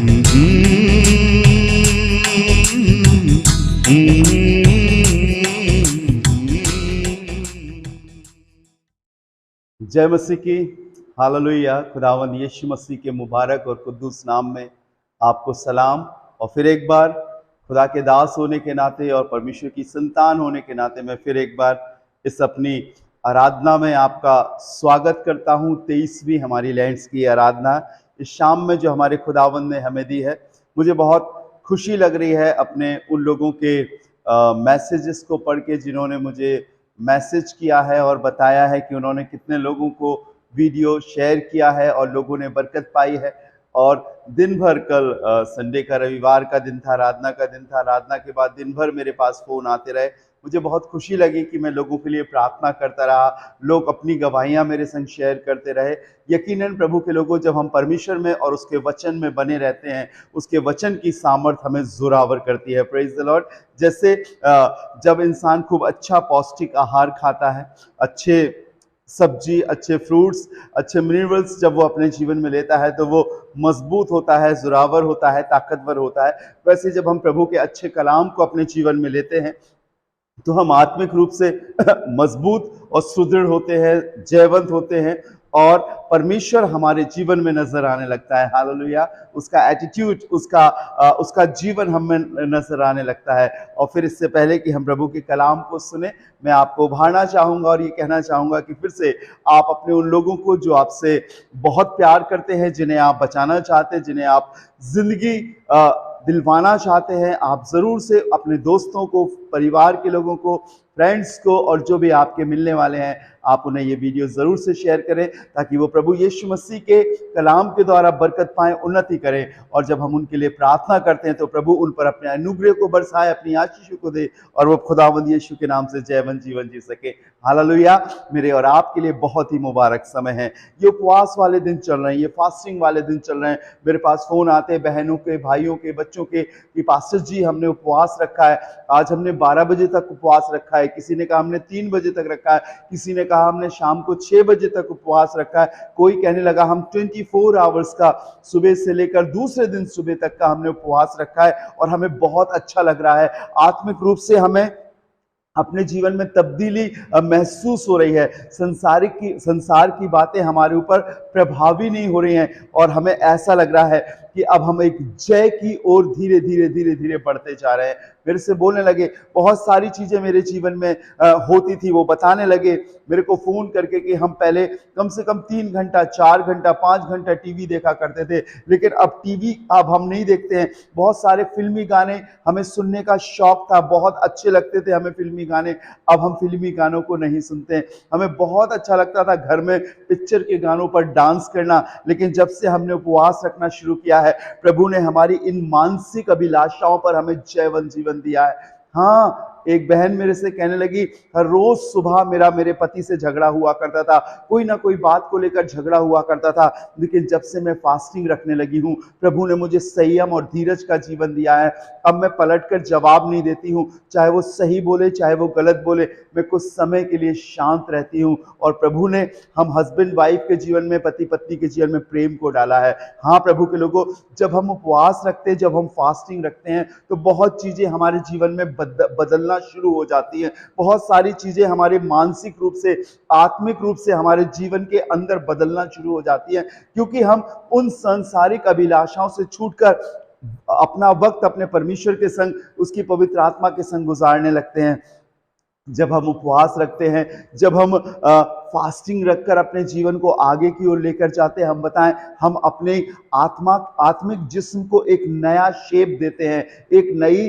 जय मसीह की। हालेलुया। खुदावंद यीशु मसीह के मुबारक और कुद्दूस नाम में आपको सलाम। और फिर एक बार खुदा के दास होने के नाते और परमेश्वर की संतान होने के नाते मैं फिर एक बार इस अपनी आराधना में आपका स्वागत करता हूँ। 23वीं हमारी लैंड्स की आराधना इस शाम में जो हमारे खुदावंद ने हमें दी है। मुझे बहुत खुशी लग रही है अपने उन लोगों के मैसेजेस को पढ़ के जिन्होंने मुझे मैसेज किया है और बताया है कि उन्होंने कितने लोगों को वीडियो शेयर किया है और लोगों ने बरकत पाई है। और दिन भर कल संडे का, रविवार का दिन था, आराधना का दिन था। आराधना के बाद दिन भर मेरे पास फ़ोन आते रहे। मुझे बहुत खुशी लगी कि मैं लोगों के लिए प्रार्थना करता रहा, लोग अपनी गवाहियाँ मेरे संग शेयर करते रहे। यकीनन प्रभु के लोगों, जब हम परमेश्वर में और उसके वचन में बने रहते हैं, उसके वचन की सामर्थ हमें ज़ोरावर करती है। Praise the Lord. जैसे जब इंसान खूब अच्छा पौष्टिक आहार खाता है, अच्छे सब्जी, अच्छे फ्रूट्स, अच्छे मिनरल्स जब वो अपने जीवन में लेता है तो वो मजबूत होता है, ज़ोरावर होता है, ताकतवर होता है। वैसे जब हम प्रभु के अच्छे कलाम को अपने जीवन में लेते हैं तो हम आत्मिक रूप से मजबूत और सुदृढ़ होते हैं, जयवंत होते हैं और परमेश्वर हमारे जीवन में नजर आने लगता है। हालेलुया। उसका एटीट्यूड, उसका जीवन हमें नजर आने लगता है। और फिर इससे पहले कि हम प्रभु के कलाम को सुने, मैं आपको उभारना चाहूँगा और ये कहना चाहूँगा कि फिर से आप अपने उन लोगों को जो आपसे बहुत प्यार करते हैं, जिन्हें आप बचाना चाहते हैं, जिन्हें आप जिंदगी दिलवाना चाहते हैं, आप ज़रूर से अपने दोस्तों को, परिवार के लोगों को, फ्रेंड्स को और जो भी आपके मिलने वाले हैं, आप उन्हें ये वीडियो ज़रूर से शेयर करें ताकि वो प्रभु यीशु मसीह के कलाम के द्वारा बरकत पाएं, उन्नति करें। और जब हम उनके लिए प्रार्थना करते हैं तो प्रभु उन पर अपने अनुग्रह को बरसाए, अपनी आशीषों को दे और वो खुदावंद यीशु के नाम से जयवंत जीवन जी सके। हालेलुया। मेरे और आपके लिए बहुत ही मुबारक समय है। ये उपवास वाले दिन चल रहे हैं, ये फास्टिंग वाले दिन चल रहे हैं। मेरे पास फ़ोन आते हैं बहनों के, भाइयों के, बच्चों के कि पास्टर जी हमने उपवास रखा है, आज हमने 12 बजे तक उपवास रखा है, किसी ने कहा हमने 3 बजे तक रखा है, किसी ने कहा हमने शाम को 6 बजे तक उपवास रखा है, कोई कहने लगा हम 24 आवर्स का, सुबह से लेकर दूसरे दिन सुबह तक का हमने उपवास रखा है और हमें बहुत अच्छा लग रहा है। आत्मिक रूप से हमें अपने जीवन में तब्दीली महसूस हो रही है। संसार की बातें हमारे ऊपर प्रभावी नहीं हो रही हैं और हमें ऐसा लग रहा है कि अब हम एक जय की ओर धीरे धीरे धीरे धीरे बढ़ते जा रहे हैं। मेरे से बोलने लगे, बहुत सारी चीजें मेरे जीवन में होती थी, वो बताने लगे मेरे को फोन करके कि हम पहले कम से कम 3 घंटा, 4 घंटा, 5 घंटा टीवी देखा करते थे, लेकिन अब टीवी अब हम नहीं देखते हैं। बहुत सारे फिल्मी गाने हमें सुनने का शौक था, बहुत अच्छे लगते थे हमें फिल्मी गाने, अब हम फिल्मी गानों को नहीं सुनते हैं। हमें बहुत अच्छा लगता था घर में पिक्चर के गानों पर डांस करना, लेकिन जब से हमने उपवास रखना शुरू किया है, प्रभु ने हमारी इन मानसिक अभिलाषाओं पर हमें जयवंत जीवन दिया है। हाँ, एक बहन मेरे से कहने लगी, हर रोज सुबह मेरे पति से झगड़ा हुआ करता था, कोई ना कोई बात को लेकर झगड़ा हुआ करता था, लेकिन जब से मैं फास्टिंग रखने लगी हूँ, प्रभु ने मुझे संयम और धीरज का जीवन दिया है। अब मैं पलटकर जवाब नहीं देती हूँ, चाहे वो सही बोले चाहे वो गलत बोले, मैं कुछ समय के लिए शांत रहती हूँ। और प्रभु ने हम हस्बैंड वाइफ के जीवन में, पति पत्नी के जीवन में प्रेम को डाला है। हाँ प्रभु के लोगों, जब हम उपवास रखते हैं, जब हम फास्टिंग रखते हैं, तो बहुत चीजें हमारे जीवन में बदलना शुरू हो जाती हैं। बहुत सारी चीजें हमारे मानसिक रूप से, आत्मिक रूप से हमारे जीवन के अंदर बदलना शुरू हो जाती हैं, क्योंकि हम उन सांसारिक अभिलाषाओं से छूटकर अपना वक्त अपने परमेश्वर के संग, उसकी पवित्र आत्मा के संग गुजारने लगते हैं। जब हम उपवास रखते हैं, जब हम फास्टिंग रखकर अपने जीवन को आगे की ओर लेकर जाते हैं, हम बताएं, हम अपने आत्मिक जिस्म को एक नया शेप देते हैं, एक नई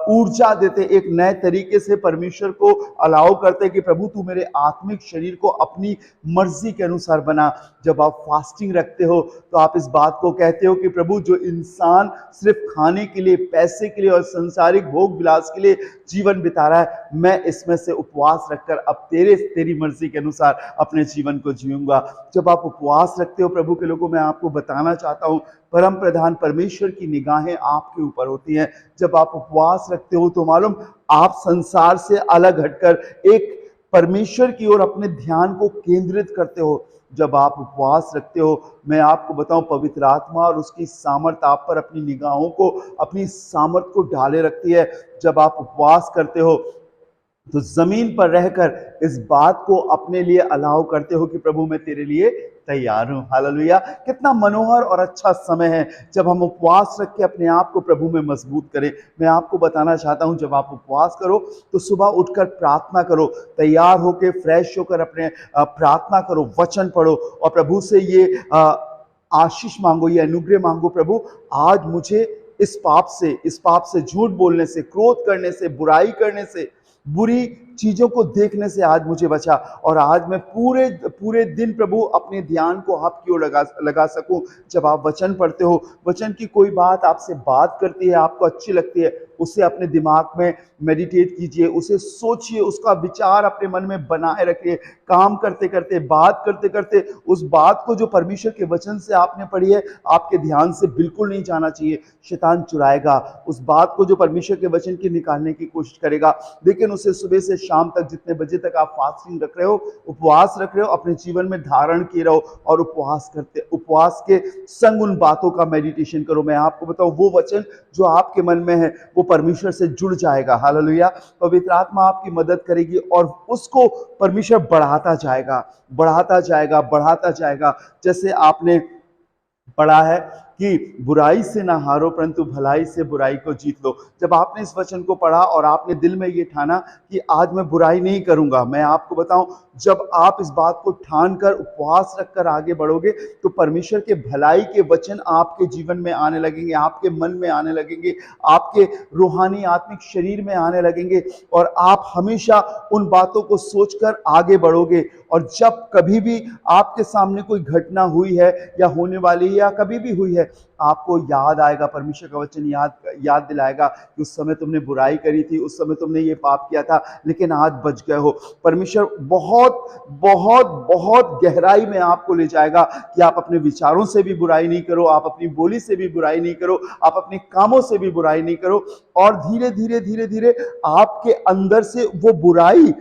ऊर्जा देते हैं, एक नए तरीके से परमेश्वर को अलाउ करते हैं कि प्रभु तू मेरे आत्मिक शरीर को अपनी मर्जी के अनुसार बना। जब आप फास्टिंग रखते हो तो आप इस बात को कहते हो कि प्रभु, जो इंसान सिर्फ खाने के लिए, पैसे के लिए और संसारिक भोग विलास के लिए जीवन बिता रहा है, मैं इसमें से उपवास रखकर अब तेरी मर्जी के अनुसार अपने जीवन को जीऊंगा। जब आप उपवास रखते हो प्रभु के लोगों, मैं आपको बताना चाहता हूं, परम प्रधान परमेश्वर की निगाहें आपके ऊपर होती हैं। जब आप उपवास रखते हो तो मालूम, आप संसार से अलग हटकर एक परमेश्वर की ओर अपने ध्यान को केंद्रित करते हो, जब आप उपवास रखते हो, मैं आपको बताऊं पवित्र आत्मा और उसकी सामर्थ आप पर अपनी निगाहों को, अपनी सामर्थ को ढाले रखती है। जब आप उपवास करते हो तो जमीन पर रहकर इस बात को अपने लिए अलाउ करते हो कि प्रभु मैं तेरे लिए तैयार हूं। हालेलुया! कितना मनोहर और अच्छा समय है जब हम उपवास रख के अपने आप को प्रभु में मजबूत करें। मैं आपको बताना चाहता हूं, जब आप उपवास करो तो सुबह उठकर प्रार्थना करो, तैयार होकर फ्रेश होकर अपने प्रार्थना करो, वचन पढ़ो और प्रभु से ये आशीष मांगो, ये अनुग्रह मांगो, प्रभु आज मुझे इस पाप से, झूठ बोलने से, क्रोध करने से, बुराई करने से, बुरी चीजों को देखने से आज मुझे बचा, और आज मैं पूरे पूरे दिन प्रभु अपने ध्यान को आपकी ओर लगा सकूं। जब आप वचन पढ़ते हो, वचन की कोई बात आपसे बात करती है, आपको अच्छी लगती है, उसे अपने दिमाग में मेडिटेट कीजिए, उसे सोचिए, उसका विचार अपने मन में बनाए रखिए। काम करते करते, बात करते करते उस बात को जो परमेश्वर के वचन से आपने पढ़ी है, आपके ध्यान से बिल्कुल नहीं जाना चाहिए। शैतान चुराएगा उस बात को जो परमेश्वर के वचन की निकालने की कोशिश करेगा, लेकिन उसे सुबह से शाम तक, जितने बजे तक आप फास्टिंग रख रहे हो, उपवास रख रहे हो, अपने जीवन में धारण किए रहो और उपवास के संग उन बातों का मेडिटेशन करो। मैं आपको बताऊं, वो वचन जो आपके मन में है वो परमेश्वर से जुड़ जाएगा। हालेलुया! पवित्र आत्मा आपकी मदद करेगी और उसको परमेश्वर बढ़ाता जाएगा, बढ़ाता जाएगा, बढ़ाता जाएगा। जैसे आपने पढ़ा है कि बुराई से ना हारो परंतु भलाई से बुराई को जीत लो। जब आपने इस वचन को पढ़ा और आपने दिल में ये ठाना कि आज मैं बुराई नहीं करूंगा, मैं आपको बताऊं, जब आप इस बात को ठान कर उपवास रखकर आगे बढ़ोगे तो परमेश्वर के भलाई के वचन आपके जीवन में आने लगेंगे, आपके मन में आने लगेंगे, आपके रूहानी आत्मिक शरीर में आने लगेंगे और आप हमेशा उन बातों को सोचकर आगे बढ़ोगे। और जब कभी भी आपके सामने कोई घटना हुई है या होने वाली है या कभी भी हुई है, आपको याद आएगा, परमेश्वर का वचन याद दिलाएगा कि उस समय तुमने बुराई करी थी, उस समय तुमने ये पाप किया था, लेकिन आज बच गए हो। परमेश्वर बहुत बहुत बहुत गहराई में आपको ले जाएगा कि आप अपने विचारों से भी बुराई नहीं करो, आप अपनी बोली से भी बुराई नहीं करो, आप अपने कामों से भी बुराई नहीं करो, और धीरे धीरे धीरे धीरे आपके अंदर से वो बुराई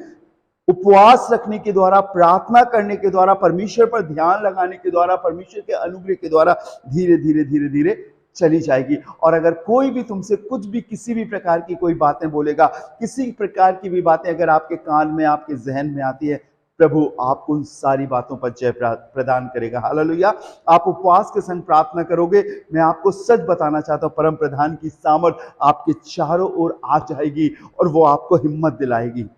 उपवास रखने के द्वारा, प्रार्थना करने के द्वारा, परमेश्वर पर ध्यान लगाने के द्वारा, परमेश्वर के अनुग्रह के द्वारा धीरे धीरे धीरे धीरे चली जाएगी। और अगर कोई भी तुमसे कुछ भी, किसी भी प्रकार की कोई बातें बोलेगा, किसी प्रकार की भी बातें अगर आपके कान में, आपके जहन में आती है, प्रभु आपको उन सारी बातों पर जय प्रदान करेगा। हालेलुया! आप उपवास के संग प्रार्थना करोगे, मैं आपको सच बताना चाहता हूं, परम प्रधान की सामर्थ आपके चारों ओर आ जाएगी और वो आपको हिम्मत दिलाएगी।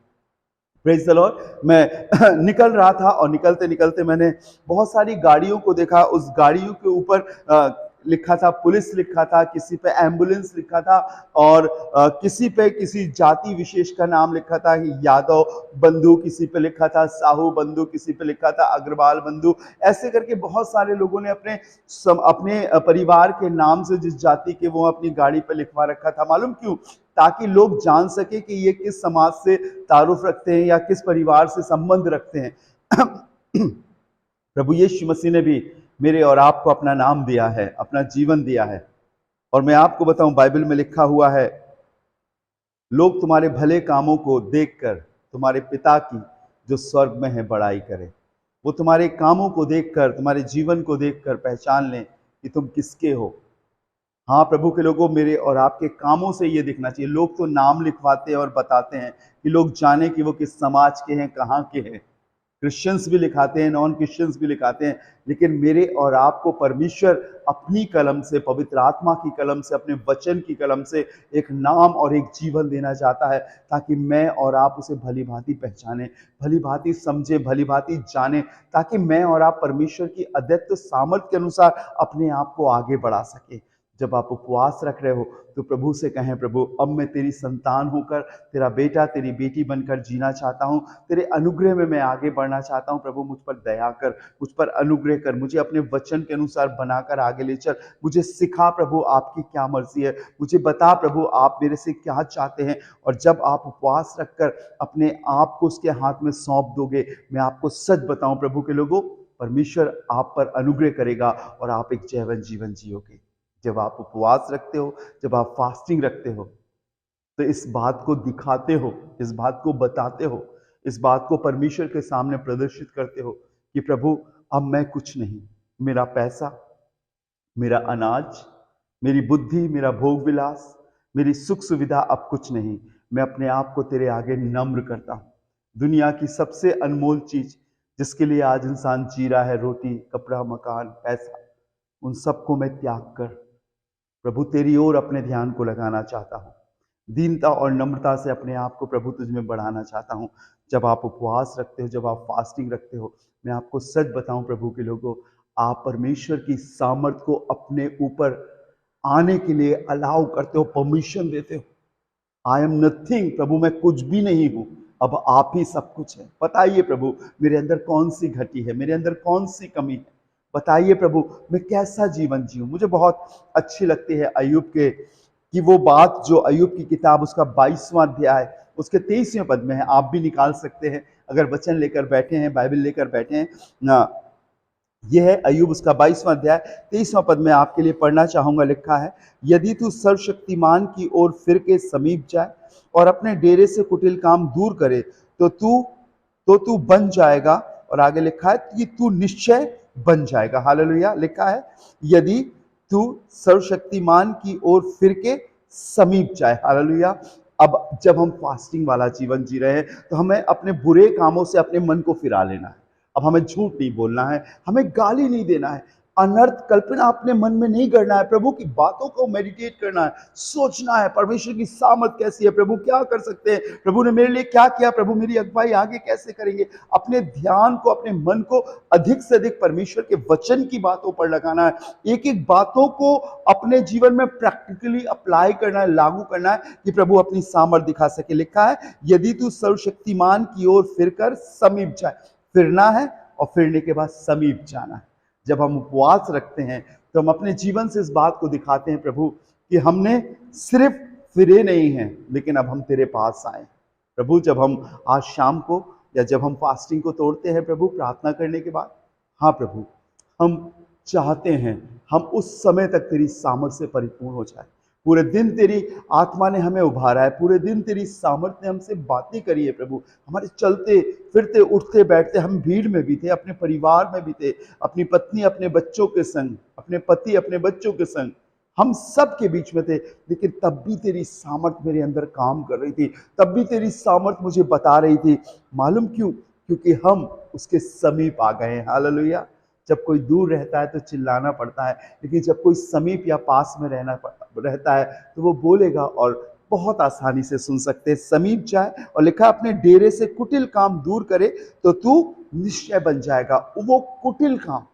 Praise the Lord. मैं निकल रहा था और निकलते निकलते मैंने बहुत सारी गाड़ियों को देखा। उस गाड़ियों के ऊपर लिखा था पुलिस, लिखा था, किसी पे एम्बुलेंस लिखा था, और किसी पे किसी जाति विशेष का नाम लिखा था, यादव बंधु किसी पे लिखा था, साहू बंधु किसी पे लिखा था, अग्रवाल बंधु, ऐसे करके बहुत सारे लोगों ने अपने परिवार के नाम से जिस जाति के वो अपनी गाड़ी पे लिखवा रखा था। मालूम क्यों? ताकि लोग जान सके कि ये किस समाज से तारुफ रखते हैं या किस परिवार से संबंध रखते हैं। प्रभु यीशु मसीह ने भी मेरे और आपको अपना नाम दिया है, अपना जीवन दिया है, और मैं आपको बताऊं, बाइबल में लिखा हुआ है, लोग तुम्हारे भले कामों को देखकर तुम्हारे पिता की जो स्वर्ग में है बड़ाई करें। वो तुम्हारे कामों को देखकर, तुम्हारे जीवन को देखकर पहचान लें कि तुम किसके हो। हाँ प्रभु के लोगों, मेरे और आपके कामों से ये दिखना चाहिए। लोग तो नाम लिखवाते हैं और बताते हैं कि लोग जाने कि वो किस समाज के हैं, कहाँ के हैं। क्रिश्चियंस भी लिखाते हैं, नॉन क्रिश्चियंस भी लिखाते हैं, लेकिन मेरे और आपको परमेश्वर अपनी कलम से, पवित्र आत्मा की कलम से, अपने वचन की कलम से एक नाम और एक जीवन देना चाहता है, ताकि मैं और आप उसे भली भांति पहचाने, भली भांति समझे, भली भांति जाने, ताकि मैं और आप परमेश्वर की अद्वितीय सामर्थ के अनुसार अपने आप को आगे बढ़ा सके। जब आप उपवास रख रहे हो तो प्रभु से कहें, प्रभु अब मैं तेरी संतान होकर, तेरा बेटा, तेरी बेटी बनकर जीना चाहता हूँ, तेरे अनुग्रह में मैं आगे बढ़ना चाहता हूँ। प्रभु मुझ पर दया कर, मुझ पर अनुग्रह कर, मुझे अपने वचन के अनुसार बनाकर आगे ले चल। मुझे सिखा प्रभु आपकी क्या मर्जी है, मुझे बता प्रभु आप मेरे से क्या चाहते हैं। और जब आप उपवास रखकर अपने आप को उसके हाथ में सौंप दोगे, मैं आपको सच बताऊं प्रभु के लोगों, परमेश्वर आप पर अनुग्रह करेगा और आप एक जयवंत जीवन जियोगे। जब आप उपवास रखते हो, जब आप फास्टिंग रखते हो, तो इस बात को दिखाते हो, इस बात को बताते हो, इस बात को परमेश्वर के सामने प्रदर्शित करते हो कि प्रभु अब मैं कुछ नहीं, मेरा पैसा, मेरा अनाज, मेरी बुद्धि, मेरा भोग विलास, मेरी सुख सुविधा अब कुछ नहीं, मैं अपने आप को तेरे आगे नम्र करता हूँ। दुनिया की सबसे अनमोल चीज जिसके लिए आज इंसान जी रहा है, रोटी, कपड़ा, मकान, पैसा, उन सबको मैं त्याग कर प्रभु तेरी ओर अपने ध्यान को लगाना चाहता हूँ। दीनता और नम्रता से अपने आप को प्रभु तुझ में बढ़ाना चाहता हूँ। जब आप उपवास रखते हो, जब आप फास्टिंग रखते हो, मैं आपको सच बताऊं प्रभु के लोगों, आप परमेश्वर की सामर्थ को अपने ऊपर आने के लिए अलाउ करते हो, परमिशन देते हो। आई एम नथिंग, प्रभु मैं कुछ भी नहीं हूं, अब आप ही सब कुछ है। बताइए प्रभु मेरे अंदर कौन सी घटी है, मेरे अंदर कौन सी कमी है, बताइए प्रभु मैं कैसा जीवन जीऊं। मुझे बहुत अच्छी लगती है अय्यूब के कि वो बात जो अय्यूब की किताब उसका 22वां अध्याय उसके 23वें पद में है। आप भी निकाल सकते हैं अगर वचन लेकर बैठे हैं, बाइबल लेकर बैठे हैं ना। यह है अय्यूब उसका 22वां अध्याय 23वां पद में आपके लिए पढ़ना चाहूंगा। लिखा है, यदि तू सर्वशक्तिमान की ओर फिर के समीप जाए और अपने डेरे से कुटिल काम दूर करे तो तू बन जाएगा। और आगे लिखा है कि तू निश्चय बन जाएगा। हालेलुया। लिखा है यदि तू सर्वशक्तिमान की ओर फिर के समीप जाए। हालेलुया। अब जब हम फास्टिंग वाला जीवन जी रहे हैं तो हमें अपने बुरे कामों से अपने मन को फिरा लेना है। अब हमें झूठ नहीं बोलना है, हमें गाली नहीं देना है, अनर्थ कल्पना अपने मन में नहीं करना है, प्रभु की बातों को मेडिटेट करना है, सोचना है परमेश्वर की सामर्थ कैसी है, प्रभु क्या कर सकते हैं, प्रभु ने मेरे लिए क्या किया, प्रभु मेरी अगुवाई आगे कैसे करेंगे। अपने ध्यान को, अपने मन को अधिक से अधिक परमेश्वर के वचन की बातों पर लगाना है। एक एक बातों को अपने जीवन में प्रैक्टिकली अप्लाई करना है, लागू करना है कि प्रभु अपनी सामर्थ दिखा सके। लिखा है यदि तू सर्वशक्तिमान की ओर फिरकर समीप जाए। फिरना है और फिरने के बाद समीप जाना है। जब हम उपवास रखते हैं तो हम अपने जीवन से इस बात को दिखाते हैं प्रभु कि हमने सिर्फ फिरे नहीं हैं, लेकिन अब हम तेरे पास आए। प्रभु जब हम आज शाम को या जब हम फास्टिंग को तोड़ते हैं प्रभु प्रार्थना करने के बाद, हाँ प्रभु हम चाहते हैं हम उस समय तक तेरी सामर्थ से परिपूर्ण हो जाए। पूरे दिन तेरी आत्मा ने हमें उभारा है, पूरे दिन तेरी सामर्थ ने हमसे बातें करी है प्रभु। हमारे चलते फिरते उठते बैठते हम भीड़ में भी थे, अपने परिवार में भी थे, अपनी पत्नी अपने बच्चों के संग, अपने पति अपने बच्चों के संग, हम सब के बीच में थे। लेकिन तब भी तेरी सामर्थ मेरे अंदर काम कर रही थी, तब भी तेरी सामर्थ मुझे बता रही थी। मालूम क्यों? क्योंकि हम उसके समीप आ गए हैं। हालेलुया। जब कोई दूर रहता है तो चिल्लाना पड़ता है, लेकिन जब कोई समीप या पास में रहता है तो वो बोलेगा और बहुत आसानी से सुन सकते हैं। समीप जाए और लिखा अपने डेरे से कुटिल काम दूर करे तो तू निश्चय बन जाएगा। वो कुटिल काम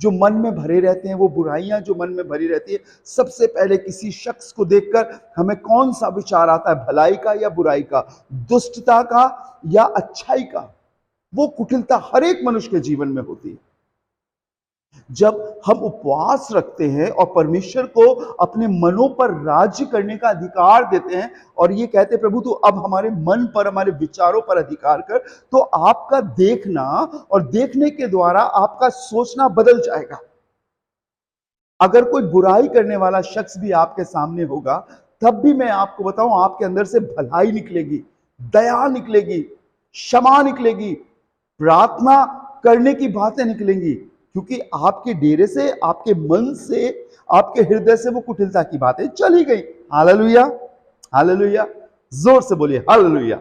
जो मन में भरे रहते हैं, वो बुराइयां जो मन में भरी रहती है, सबसे पहले किसी शख्स को देखकर हमें कौन सा विचार आता है, भलाई का या बुराई का, दुष्टता का या अच्छाई का? वो कुटिलता हर एक मनुष्य के जीवन में होती है। जब हम उपवास रखते हैं और परमेश्वर को अपने मनों पर राज्य करने का अधिकार देते हैं और ये कहते हैं प्रभु तू अब हमारे मन पर, हमारे विचारों पर अधिकार कर, तो आपका देखना और देखने के द्वारा आपका सोचना बदल जाएगा। अगर कोई बुराई करने वाला शख्स भी आपके सामने होगा तब भी मैं आपको बताऊं आपके अंदर से भलाई निकलेगी, दया निकलेगी, क्षमा निकलेगी, प्रार्थना करने की बातें निकलेंगी, क्योंकि आपके डेरे से, आपके मन से, आपके हृदय से वो कुटिलता की बातें चली गई। हालेलुया। हालेलुया। जोर से बोलिए हालेलुया।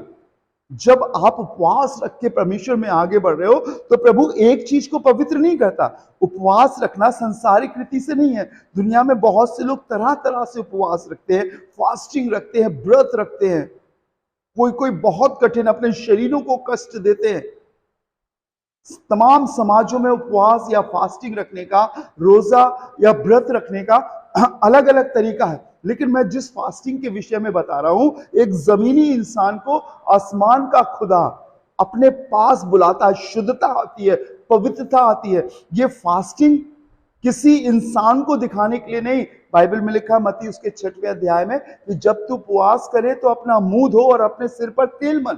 जब आप उपवास रख के परमेश्वर में आगे बढ़ रहे हो तो प्रभु एक चीज को पवित्र नहीं करता। उपवास रखना संसारिक रीति से नहीं है। दुनिया में बहुत से लोग तरह तरह से उपवास रखते हैं, फास्टिंग रखते हैं, व्रत रखते हैं, कोई बहुत कठिन अपने शरीरों को कष्ट देते हैं। तमाम समाजों में उपवास या फास्टिंग रखने का, रोजा या व्रत रखने का अलग अलग तरीका है। लेकिन मैं जिस फास्टिंग के विषय में बता रहा हूं, एक जमीनी इंसान को आसमान का खुदा अपने पास बुलाता है, शुद्धता आती है, पवित्रता आती है। ये फास्टिंग किसी इंसान को दिखाने के लिए नहीं। बाइबल में लिखा मत्ती उसके 6वें अध्याय में कि जब तू उपवास करे तो अपना मुंह धो और अपने सिर पर तेल मल,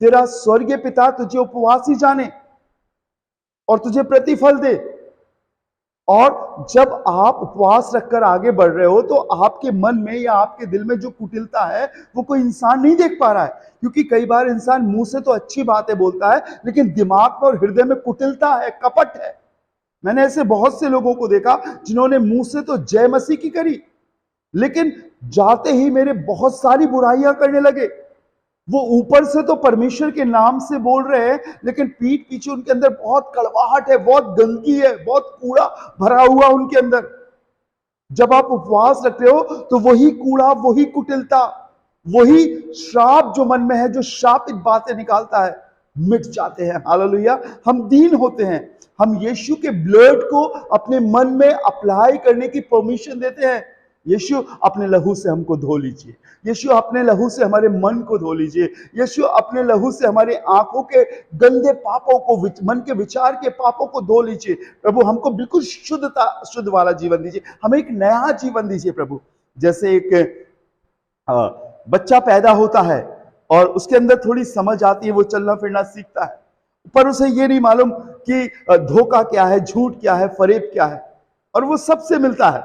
तेरा स्वर्गीय पिता तुझे उपवासी जाने और तुझे प्रतिफल दे। और जब आप उपवास रखकर आगे बढ़ रहे हो तो आपके मन में या आपके दिल में जो कुटिलता है वो कोई इंसान नहीं देख पा रहा है, क्योंकि कई बार इंसान मुंह से तो अच्छी बातें बोलता है लेकिन दिमाग में और हृदय में कुटिलता है, कपट है। मैंने ऐसे बहुत से लोगों को देखा जिन्होंने मुंह से तो जय मसीह की करी, लेकिन जाते ही मेरे बहुत सारी बुराइयां करने लगे। वो ऊपर से तो परमेश्वर के नाम से बोल रहे हैं, लेकिन पीठ पीछे उनके अंदर बहुत कड़वाहट है, बहुत गंदगी है, बहुत कूड़ा भरा हुआ उनके अंदर। जब आप उपवास रखते हो तो वही कूड़ा, वही कुटिलता, वही श्राप जो मन में है, जो शापित बातें निकालता है, मिट जाते हैं। हालेलुया। हम दीन होते हैं, हम यीशु के ब्लड को अपने मन में अप्लाई करने की परमिशन देते हैं। यीशु अपने लहू से हमको धो लीजिए, यीशु अपने लहू से हमारे मन को धो लीजिए, यीशु अपने लहू से हमारी आंखों के गंदे पापों को, मन के विचार के पापों को धो लीजिए। प्रभु हमको बिल्कुल शुद्ध वाला जीवन दीजिए, हमें एक नया जीवन दीजिए प्रभु। जैसे एक बच्चा पैदा होता है और उसके अंदर थोड़ी समझ आती है, वो चलना फिरना सीखता है, पर उसे ये नहीं मालूम कि धोखा क्या है, झूठ क्या है, फरेब क्या है, और वो सबसे मिलता है।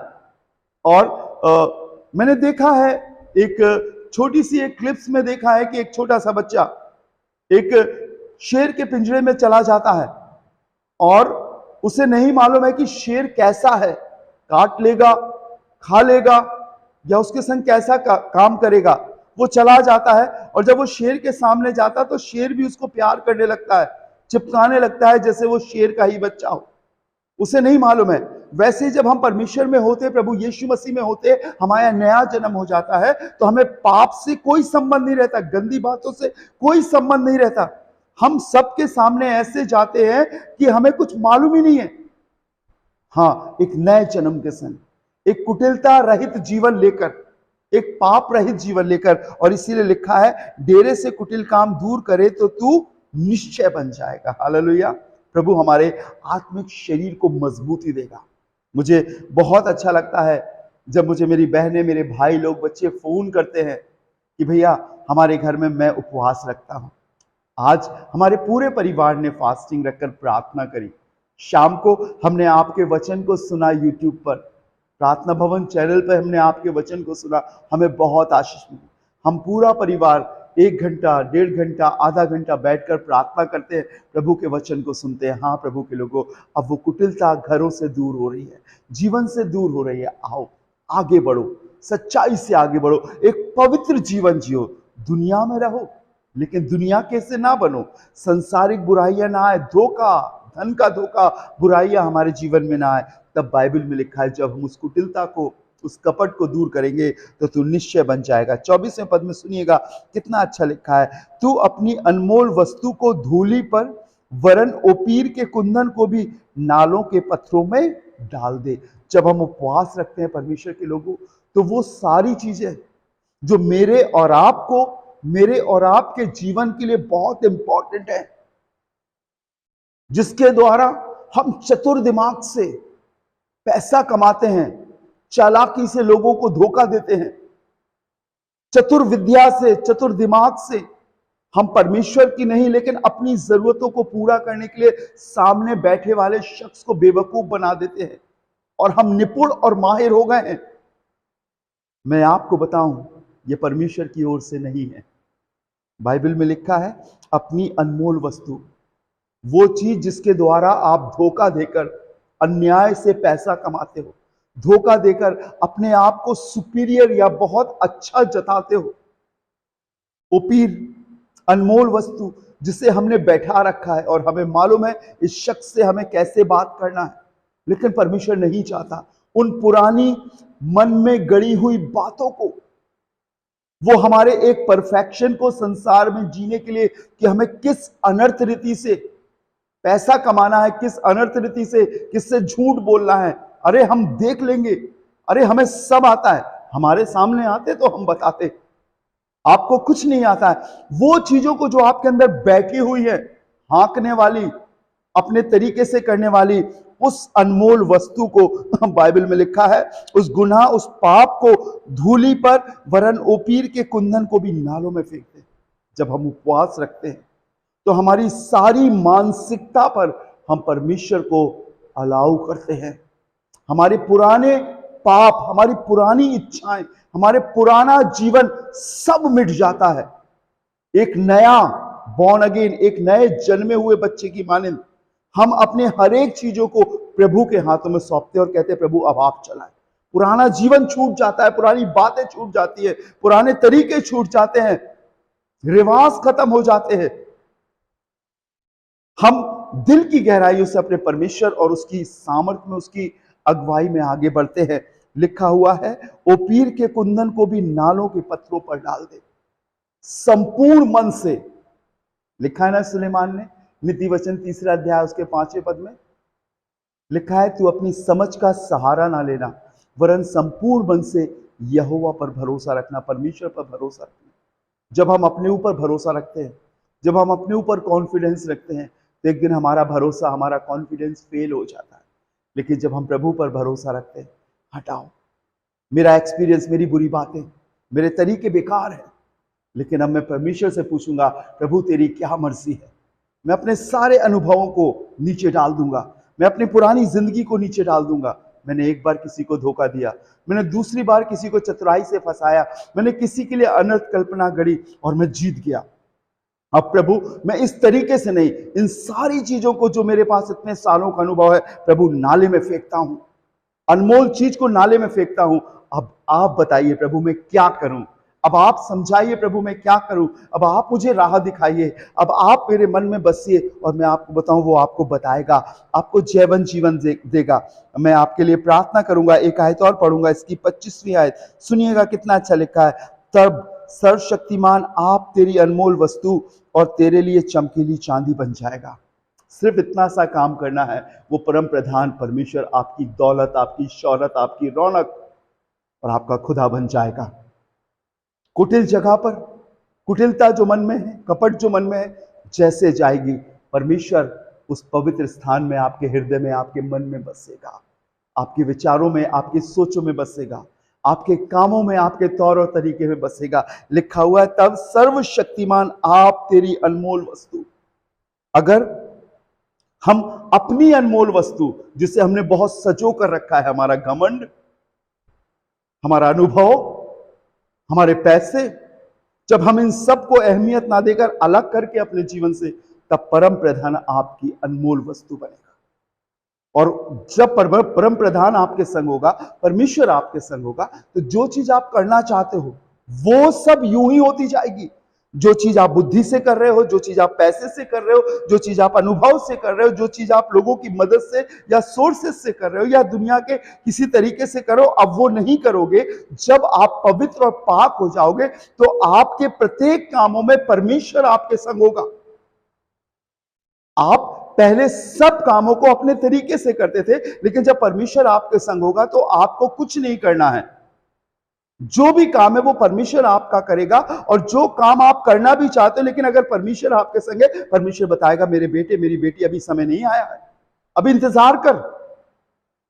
और मैंने देखा है एक छोटी सी एक क्लिप्स में देखा है कि एक छोटा सा बच्चा एक शेर के पिंजरे में चला जाता है और उसे नहीं मालूम है कि शेर कैसा है, काट लेगा, खा लेगा या उसके संग कैसा काम करेगा। वो चला जाता है और जब वो शेर के सामने जाता है तो शेर भी उसको प्यार करने लगता है, चिपकाने लगता है जैसे वो शेर का ही बच्चा हो। उसे नहीं मालूम है। वैसे जब हम परमेश्वर में होते, प्रभु यीशु मसीह में होते, हमारा नया जन्म हो जाता है तो हमें पाप से कोई संबंध नहीं रहता, गंदी बातों से कोई संबंध नहीं रहता। हम सबके सामने ऐसे जाते हैं कि हमें कुछ मालूम ही नहीं है। हाँ, एक नए जन्म के संग, एक कुटिलता रहित जीवन लेकर, एक पाप रहित जीवन लेकर। और इसीलिए लिखा है, डेरे से कुटिल काम दूर करे तो तू निश्चय बन जाएगा। हालेलुया। प्रभु हमारे आत्मिक शरीर को मजबूती देगा। मुझे बहुत अच्छा लगता है जब मुझे मेरी बहनें, मेरे भाई लोग, बच्चे फोन करते हैं कि भैया हमारे घर में मैं उपवास रखता हूं। आज हमारे पूरे परिवार ने फास्टिंग रखकर प्रार्थना करी। शाम को हमने आपके वचन को सुना, यूट्यूब पर प्रार्थना भवन चैनल पर हमने आपके वचन को सुना, हमें बहुत आशीष मिली। हम पूरा परिवार 1 घंटा, 1.5 घंटा, आधा घंटा बैठकर प्रार्थना करते हैं, प्रभु के वचन को सुनते हैं। हाँ प्रभु के लोगों, अब वो कुटिलता घरों से दूर हो रही है, जीवन से दूर हो रही है। आओ आगे बढ़ो, सच्चाई से आगे बढ़ो, एक पवित्र जीवन जियो। दुनिया में रहो लेकिन दुनिया कैसे ना बनो, संसारिक बुराइयां ना आए, धोखा, धन का धोखा, बुराइयां हमारे जीवन में ना आए। तब बाइबल में लिखा है, जब हम उस कुटिलता को, उस कपट को दूर करेंगे तो तू निश्चय बन जाएगा। 24वें पद में सुनिएगा कितना अच्छा लिखा है, तू अपनी अनमोल वस्तु को धूली पर, वरन ओपीर के कुंदन को भी नालों के पत्थरों में डाल दे। जब हम उपवास रखते हैं परमेश्वर के लोगों, तो वो सारी चीजें जो मेरे और आपको, मेरे और आपके जीवन के लिए बहुत इंपॉर्टेंट है, जिसके द्वारा हम चतुर दिमाग से पैसा कमाते हैं, चालाकी से लोगों को धोखा देते हैं, चतुर विद्या से, चतुर दिमाग से हम परमेश्वर की नहीं लेकिन अपनी जरूरतों को पूरा करने के लिए सामने बैठे वाले शख्स को बेवकूफ बना देते हैं और हम निपुण और माहिर हो गए हैं। मैं आपको बताऊं, यह परमेश्वर की ओर से नहीं है। बाइबल में लिखा है, अपनी अनमोल वस्तु, वो चीज जिसके द्वारा आप धोखा देकर अन्याय से पैसा कमाते हो, धोखा देकर अपने आप को सुपीरियर या बहुत अच्छा जताते हो। ओपीर, अनमोल वस्तु जिसे हमने बैठा रखा है और हमें मालूम है इस शख्स से हमें कैसे बात करना है, लेकिन परमेश्वर नहीं चाहता उन पुरानी मन में गड़ी हुई बातों को, वो हमारे एक परफेक्शन को संसार में जीने के लिए कि हमें किस अनर्थ रीति से पैसा कमाना है, किस अनर्थ रीति से किससे झूठ बोलना है। अरे हम देख लेंगे, अरे हमें सब आता है, हमारे सामने आते तो हम बताते, आपको कुछ नहीं आता है। वो चीजों को जो आपके अंदर बैठी हुई है, हाँकने वाली, अपने तरीके से करने वाली, उस अनमोल वस्तु को बाइबल में लिखा है, उस गुनाह, उस पाप को धूली पर, वरन ओपीर के कुंदन को भी नालों में फेंक दे। जब हम उपवास रखते हैं तो हमारी सारी मानसिकता पर हम परमेश्वर को अलाउ करते हैं। हमारे पुराने पाप, हमारी पुरानी इच्छाएं, हमारे पुराना जीवन सब मिट जाता है। एक नया बॉर्न अगेन, एक नए जन्मे हुए बच्चे की मानिंद हम अपने हर एक चीजों को प्रभु के हाथों में सौंपते और कहते हैं प्रभु अब आप चलाएं। पुराना जीवन छूट जाता है, पुरानी बातें छूट जाती है, पुराने तरीके छूट जाते हैं, रिवाज खत्म हो जाते हैं। हम दिल की गहराइयों से अपने परमेश्वर और उसकी सामर्थ्य में, उसकी अगुवाई में आगे बढ़ते हैं। लिखा हुआ है, ओपीर के कुंदन को भी नालों के पत्थरों पर डाल दे, संपूर्ण मन से। लिखा है ना सुलेमान ने, नीति वचन 3 अध्याय उसके 5वें पद में लिखा है, तू अपनी समझ का सहारा ना लेना, वरन संपूर्ण मन से यहोवा पर भरोसा रखना, परमेश्वर पर भरोसा रखना। जब हम अपने ऊपर भरोसा रखते हैं, जब हम अपने ऊपर कॉन्फिडेंस रखते हैं, तो एक दिन हमारा भरोसा, हमारा कॉन्फिडेंस फेल हो जाता है। लेकिन जब हम प्रभु पर भरोसा रखते हैं, हटाओ मेरा एक्सपीरियंस, मेरी बुरी बातें, मेरे तरीके बेकार है, लेकिन अब मैं परमेश्वर से पूछूंगा प्रभु तेरी क्या मर्जी है। मैं अपने सारे अनुभवों को नीचे डाल दूंगा, मैं अपनी पुरानी जिंदगी को नीचे डाल दूंगा। मैंने एक बार किसी को धोखा दिया, मैंने दूसरी बार किसी को चतुराई से फंसाया, मैंने किसी के लिए अनर्थ कल्पना गढ़ी और मैं जीत गया। अब प्रभु मैं इस तरीके से नहीं, इन सारी चीजों को जो मेरे पास इतने सालों का अनुभव है प्रभु नाले में फेंकता हूं, अनमोल चीज को नाले में फेंकता हूं। अब आप बताइए प्रभु मैं क्या करूं, अब आप समझाइए प्रभु मैं क्या करूं, अब आप मुझे राह दिखाइए, अब आप मेरे मन में बसिए और मैं आपको बताऊं, वो आपको बताएगा, आपको जैवन जीवन देगा। मैं आपके लिए प्रार्थना करूंगा। एक आयत और पढ़ूंगा, इसकी 25वीं आयत सुनिएगा, कितना अच्छा लिखा है। तब सर्वशक्तिमान आप तेरी अनमोल वस्तु और तेरे लिए चमकीली चांदी बन जाएगा। सिर्फ इतना सा काम करना है, वो परम प्रधान परमेश्वर आपकी दौलत, आपकी शौहरत, आपकी रौनक और आपका खुदा बन जाएगा। कुटिल जगह पर, कुटिलता जो मन में है, कपट जो मन में है, जैसे जाएगी, परमेश्वर उस पवित्र स्थान में, आपके हृदय में, आपके मन में बसेगा, आपके विचारों में, आपकी सोचों में बसेगा, आपके कामों में, आपके तौर और तरीके में बसेगा। लिखा हुआ है, तब सर्वशक्तिमान आप तेरी अनमोल वस्तु। अगर हम अपनी अनमोल वस्तु, जिसे हमने बहुत सजो कर रखा है, हमारा घमंड, हमारा अनुभव, हमारे पैसे, जब हम इन सब को अहमियत ना देकर अलग करके अपने जीवन से, तब परम प्रधान आपकी अनमोल वस्तु बनेगा। और जब परम प्रधान आपके संग होगा, परमेश्वर आपके संग होगा, तो जो चीज आप करना चाहते हो वो सब यूं ही होती जाएगी। जो चीज आप बुद्धि से कर रहे हो, जो चीज आप पैसे से कर रहे हो, जो चीज आप अनुभव से कर रहे हो, जो चीज आप लोगों की मदद से या सोर्सेस से कर रहे हो या दुनिया के किसी तरीके से करो, अब वो नहीं करोगे। जब आप पवित्र और पाक हो जाओगे तो आपके प्रत्येक कामों में परमेश्वर आपके संग होगा। आप पहले सब कामों को अपने तरीके से करते थे, लेकिन जब परमेश्वर आपके संग होगा तो आपको कुछ नहीं करना है। जो भी काम है वो परमेश्वर आपका करेगा। और जो काम आप करना भी चाहते हो, लेकिन अगर परमेश्वर आपके संग है, परमेश्वर बताएगा मेरे बेटे, मेरी बेटी, अभी समय नहीं आया है, अभी इंतजार कर।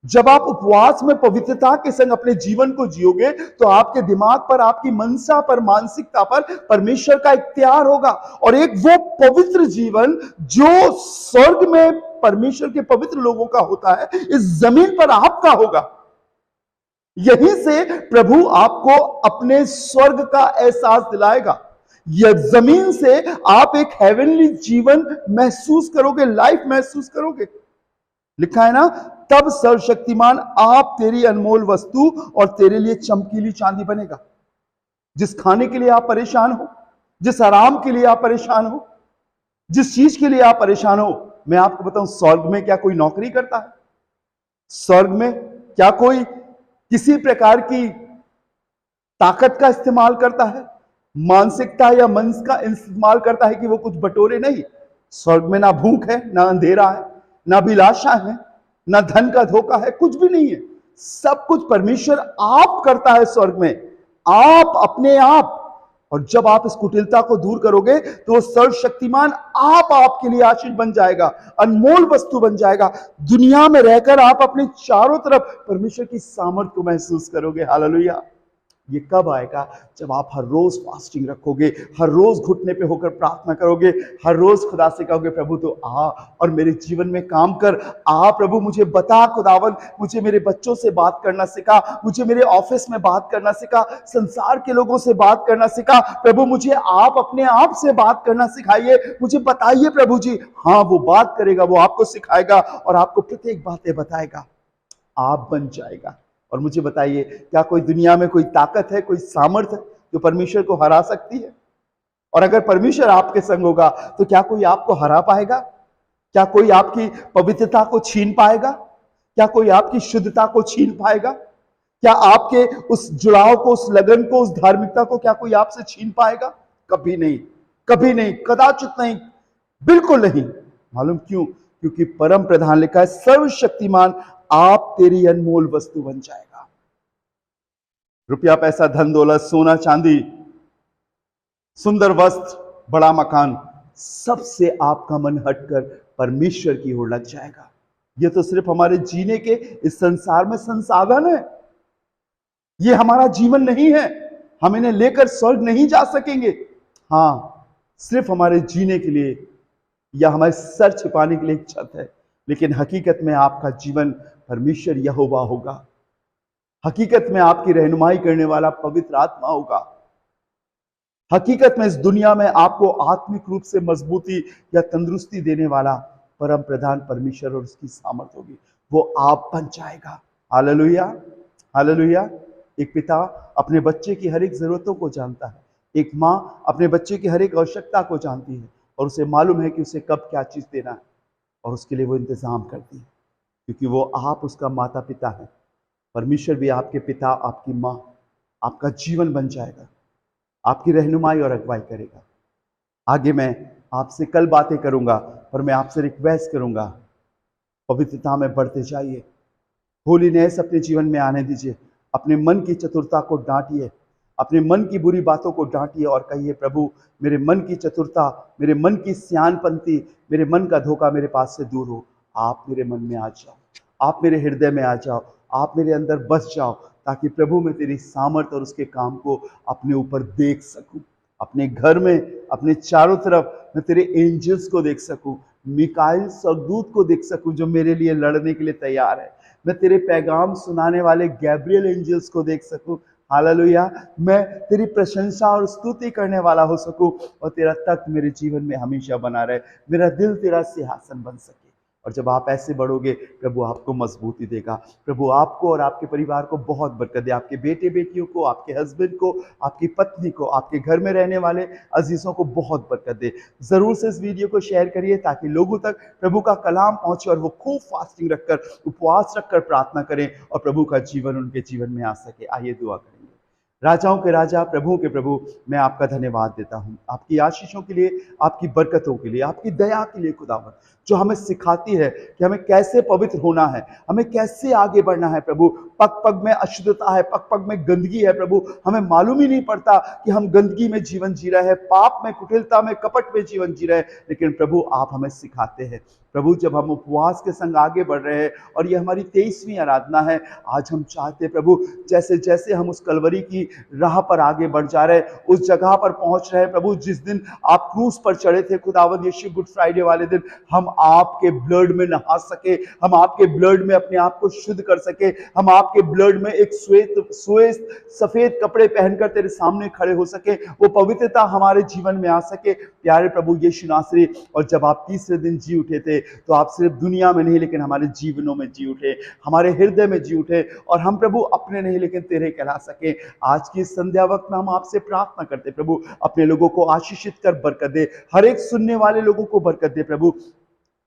जब आप उपवास में पवित्रता के संग अपने जीवन को जियोगे तो आपके दिमाग पर, आपकी मनसा पर, मानसिकता पर परमेश्वर का इख्तियार होगा। और एक वो पवित्र जीवन जो स्वर्ग में परमेश्वर के पवित्र लोगों का होता है, इस जमीन पर आपका होगा। यहीं से प्रभु आपको अपने स्वर्ग का एहसास दिलाएगा। यह जमीन से आप एक हेवनली जीवन महसूस करोगे, लाइफ महसूस करोगे। लिखा है ना, तब सर्वशक्तिमान आप तेरी अनमोल वस्तु और तेरे लिए चमकीली चांदी बनेगा। जिस खाने के लिए आप परेशान हो, जिस आराम के लिए आप परेशान हो, जिस चीज के लिए आप परेशान हो, मैं आपको बताऊं, स्वर्ग में क्या कोई नौकरी करता है? स्वर्ग में क्या कोई किसी प्रकार की ताकत का इस्तेमाल करता है, मानसिकता या मन का इस्तेमाल करता है कि वो कुछ बटोरे? नहीं। स्वर्ग में ना भूख है, ना अंधेरा है, ना अभिलाषा है, ना धन का धोखा है, कुछ भी नहीं है। सब कुछ परमेश्वर आप करता है स्वर्ग में, आप अपने आप। और जब आप इस कुटिलता को दूर करोगे तो वो सर्वशक्तिमान आप आपके लिए आशीष बन जाएगा, अनमोल वस्तु बन जाएगा। दुनिया में रहकर आप अपने चारों तरफ परमेश्वर की सामर्थ्य को महसूस करोगे। हालेलुया। ये कब आएगा? जब आप हर रोज फास्टिंग रखोगे, हर रोज घुटने पे होकर प्रार्थना करोगे, हर रोज खुदा से कहोगे प्रभु तो आ और मेरे जीवन में काम कर। आ प्रभु, मुझे बता खुदावन, मुझे मेरे बच्चों से बात करना सिखा, मुझे मेरे ऑफिस में बात करना सिखा, संसार के लोगों से बात करना सिखा। प्रभु मुझे आप अपने आप से बात करना सिखाइए, मुझे बताइए प्रभु जी। हाँ, वो बात करेगा, वो आपको सिखाएगा और आपको प्रत्येक बातें बताएगा, आप बन जाएगा। और मुझे बताइए, क्या कोई दुनिया में कोई ताकत है, कोई सामर्थ्य जो परमेश्वर को हरा सकती है? और अगर परमेश्वर आपके संग होगा तो क्या कोई आपको हरा पाएगा? क्या कोई आपकी पवित्रता को छीन पाएगा? क्या कोई आपकी शुद्धता को छीन पाएगा? क्या आपके उस जुड़ाव को, उस लगन को, उस धार्मिकता को क्या कोई आपसे छीन पाएगा? कभी नहीं, कभी नहीं, कदाचित नहीं, बिल्कुल नहीं। मालूम क्यों? क्योंकि परम प्रधान लिखा है, सर्वशक्तिमान आप तेरी अनमोल वस्तु बन जाएगा। रुपया, पैसा, धन दौलत, सोना चांदी, सुंदर वस्त्र, बड़ा मकान, सबसे आपका मन हटकर परमेश्वर की ओर लग जाएगा। यह तो सिर्फ हमारे जीने के इस संसार में संसाधन है, ये हमारा जीवन नहीं है। हम इन्हें लेकर स्वर्ग नहीं जा सकेंगे। हाँ, सिर्फ हमारे जीने के लिए या हमारे सर छिपाने के लिए एक छत है, लेकिन हकीकत में आपका जीवन परमेश्वर यहोवा होगा। हकीकत में आपकी रहनुमाई करने वाला पवित्र आत्मा होगा। हकीकत में इस दुनिया में आपको आत्मिक रूप से मजबूती या तंदुरुस्ती देने वाला परम प्रधान परमेश्वर और उसकी सामर्थ होगी, वो आप बन जाएगा। Hallelujah, hallelujah. एक पिता अपने बच्चे की हर एक जरूरतों को जानता है, एक माँ अपने बच्चे की हर एक आवश्यकता को जानती है और उसे मालूम है कि उसे कब क्या चीज देना है और उसके लिए वो इंतजाम करती है, क्योंकि वो आप उसका माता पिता है। परमेश्वर भी आपके पिता, आपकी माँ, आपका जीवन बन जाएगा, आपकी रहनुमाई और अगुवाई करेगा। आगे मैं आपसे कल बातें करूंगा, पर मैं आपसे रिक्वेस्ट करूंगा, पवित्रता में बढ़ते जाइए, होलीनेस अपने जीवन में आने दीजिए। अपने मन की चतुरता को डांटिए, अपने मन की बुरी बातों को डांटिए और कहिए, प्रभु मेरे मन की चतुरता, मेरे मन की सियानपंती, मेरे मन का धोखा मेरे पास से दूर हो। आप मेरे मन में आ जाओ, आप मेरे हृदय में आ जाओ, आप मेरे अंदर बस जाओ, ताकि प्रभु मैं तेरी सामर्थ और उसके काम को अपने ऊपर देख सकूं। अपने घर में, अपने चारों तरफ मैं तेरे एंजल्स को देख सकूं, मिकाइल स्वर्गदूत को देख सकूं जो मेरे लिए लड़ने के लिए तैयार है। मैं तेरे पैगाम सुनाने वाले गैब्रियल एंजल्स को देख सकूं। हालेलुया। मैं तेरी प्रशंसा और स्तुति करने वाला हो सकूं और तेरा तख्त मेरे जीवन में हमेशा बना रहे, मेरा दिल तेरा सिंहासन बन सके। और जब आप ऐसे बढ़ोगे, प्रभु आपको मजबूती देगा, प्रभु आपको और आपके परिवार को बहुत बरकत दे, आपके बेटे बेटियों को, आपके हस्बैंड को, आपकी पत्नी को, आपके घर में रहने वाले अजीजों को बहुत बरकत दे। जरूर से इस वीडियो को शेयर करिए ताकि लोगों तक प्रभु का कलाम पहुंचे और वो खूब फास्टिंग रखकर, उपवास रखकर प्रार्थना करें और प्रभु का जीवन उनके जीवन में आ सके। आइए दुआ करेंगे। राजाओं के राजा, प्रभु के प्रभु, मैं आपका धन्यवाद देता हूं आपकी आशीषों के लिए, आपकी बरकतों के लिए, आपकी दया के लिए खुदावन, जो हमें सिखाती है कि हमें कैसे पवित्र होना है, हमें कैसे आगे बढ़ना है। प्रभु पग पग में अशुद्धता है, पग पग में गंदगी है प्रभु, हमें मालूम ही नहीं पड़ता कि हम गंदगी में जीवन जी रहे हैं, पाप में, कुटिलता में, कपट में जीवन जी रहे हैं, लेकिन प्रभु आप हमें सिखाते हैं। प्रभु जब हम उपवास के संग आगे बढ़ रहे हैं और ये हमारी 23वीं आराधना है, आज हम चाहते प्रभु जैसे जैसे हम उस कलवरी की राह पर आगे बढ़ जा रहे हैं, उस जगह पर पहुंच रहे हैं प्रभु जिस दिन आप क्रूस पर चढ़े थे खुदावंद यीशु, गुड फ्राइडे वाले दिन हम आपके ब्लड में नहा सके, हम आपके ब्लड में अपने आप को शुद्ध कर सके, हम आपके ब्लड में एक श्वेत सफेद कपड़े पहनकर तेरे सामने खड़े हो सके, वो पवित्रता हमारे जीवन में आ सके। प्यारे प्रभु यीशु नासरी, और जब आप तीसरे दिन जी उठे थे तो आप सिर्फ दुनिया में नहीं लेकिन हमारे जीवनों में जी उठे, हमारे हृदय में जी उठे, और हम प्रभु अपने नहीं लेकिन तेरे कहला सके। आज की संध्या वक्त में हम आपसे प्रार्थना करते प्रभु, अपने लोगों को आशीषित कर बरकत दे, हर एक सुनने वाले लोगों को बरकत दे प्रभु,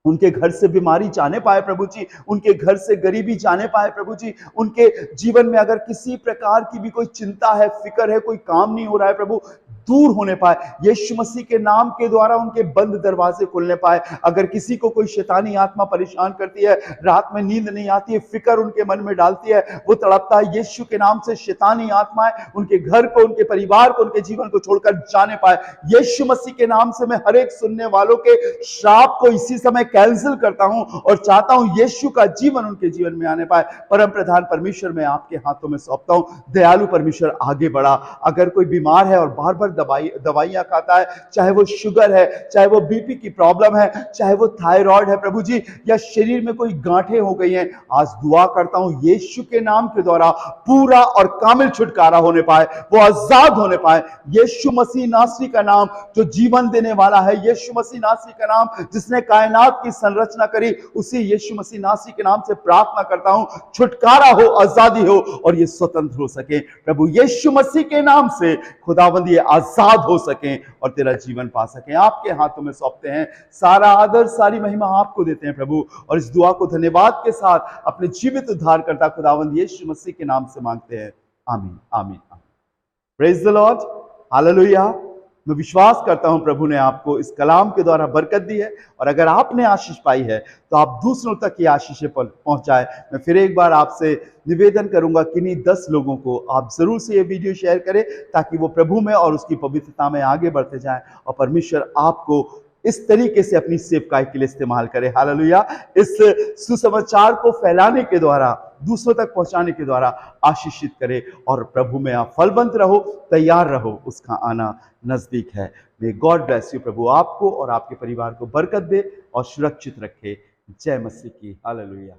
उनके घर से बीमारी जाने पाए प्रभु जी, उनके घर से गरीबी जाने पाए प्रभु जी, उनके जीवन में अगर किसी प्रकार की भी कोई चिंता है, फिक्र है, कोई काम नहीं हो रहा है प्रभु, दूर होने पाए, यीशु मसीह के नाम के द्वारा उनके बंद दरवाजे खुलने पाए। अगर किसी को कोई शैतानी आत्मा परेशान करती है, रात में नींद नहीं आती है, फिक्र उनके मन में डालती है, वो तड़पता है, यीशु के नाम से शैतानी आत्माएं उनके घर को, उनके परिवार को, उनके जीवन को छोड़कर जाने पाए। यीशु मसीह के नाम से मैं हर एक सुनने वालों के श्राप को इसी समय कैंसिल करता हूं और चाहता हूं यीशु का जीवन उनके जीवन में आने पाए। परम प्रधान परमेश्वर, मैं आपके हाथों में सौंपता हूं। दयालु परमेश्वर, आगे बढ़ा। अगर कोई बीमार है और बार बार दवाइयां खाता है, चाहे वो शुगर है, चाहे वो बीपी की प्रॉब्लम है, चाहे वो थायराइड है प्रभु जी, या शरीर में कोई गांठें हो गई हैं, आज दुआ करता हूं यीशु के नाम के द्वारा पूरा और कामिल छुटकारा होने पाए, वो आजाद होने पाए। यीशु मसीह नासरी का नाम जो जीवन देने वाला है, यीशु मसीह नासरी का नाम जिसने कायनात की संरचना करी, उसी यीशु मसीह नासरी के नाम से प्रार्थना करता हूं, छुटकारा हो, आजादी हो और ये स्वतंत्र हो सके। प्रभु यीशु मसीह के नाम से खुदावंद ये आजाद हो सके और तेरा जीवन पा सके। आपके हाथों में सौंपते हैं, सारा आदर सारी महिमा आपको देते हैं प्रभु, और इस दुआ को धन्यवाद के साथ अपने जीवित उद्धार करता खुदावंद यीशु मसीह के नाम से मांगते हैं। आमीन, आमीन, आमीन। Praise the Lord, hallelujah. मैं विश्वास करता हूं प्रभु ने आपको इस कलाम के द्वारा बरकत दी है, और अगर आपने आशीष पाई है तो आप दूसरों तक ये आशीषें पहुंचाए। मैं फिर एक बार आपसे निवेदन करूंगा, किन्हीं 10 लोगों को आप जरूर से ये वीडियो शेयर करें, ताकि वो प्रभु में और उसकी पवित्रता में आगे बढ़ते जाएं और परमेश्वर आपको इस तरीके से अपनी सेवकाई के लिए इस्तेमाल करे। हालेलुया। इस सुसमाचार को फैलाने के द्वारा, दूसरों तक पहुंचाने के द्वारा आशीषित करे, और प्रभु में आप फलवंत रहो, तैयार रहो, उसका आना नजदीक है। May God bless you. प्रभु आपको और आपके परिवार को बरकत दे और सुरक्षित रखे। जय मसीह की। हालेलुया।